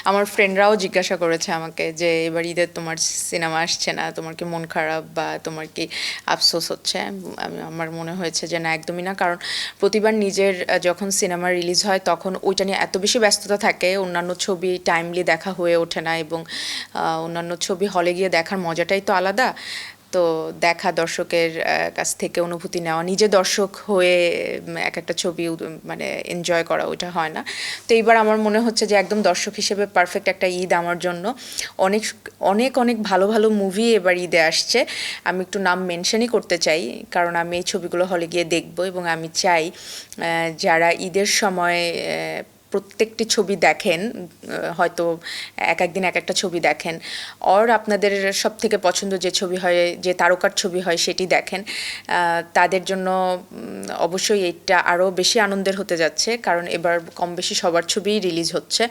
আমার ফ্রেন্ডরাও জিজ্ঞাসা করেছে আমাকে যে এবার ঈদের তোমার সিনেমা আসছে না, তোমার কি মন খারাপ বা তোমার কি আফসোস হচ্ছে? আমার মনে হয়েছে যে না, একদমই না। কারণ প্রতিবার নিজের যখন সিনেমা রিলিজ হয় তখন ওইটা নিয়ে এত বেশি ব্যস্ততা থাকে, অন্যান্য ছবি টাইমলি দেখা হয়ে ওঠে না, এবং অন্যান্য ছবি হলে গিয়ে দেখার মজাটাই তো আলাদা। তো দেখা, দর্শকের কাছ থেকে অনুভূতি নেওয়া, নিজে দর্শক হয়ে এক একটা ছবি মানে এনজয় করা, ওইটা হয় না। তো এইবার আমার মনে হচ্ছে যে একদম দর্শক হিসেবে পারফেক্ট একটা ঈদ আমার জন্য। অনেক অনেক অনেক ভালো ভালো মুভি এবার ঈদে আসছে। আমি একটু নাম মেনশনই করতে চাই, কারণ আমি এই ছবিগুলো হলে গিয়ে দেখব, এবং আমি চাই যারা ঈদের সময় প্রত্যেকটি ছবি দেখেন, হয়তো এক একদিন এক একটা ছবি দেখেন, আপনাদের সব থেকে পছন্দ যে ছবি হয়, যে তারকার ছবি হয় সেটি দেখেন, তাদের জন্য অবশ্যই এটা আরও বেশি আনন্দের হতে যাচ্ছে, কারণ এবার কম বেশি সবার ছবিই রিলিজ হচ্ছে।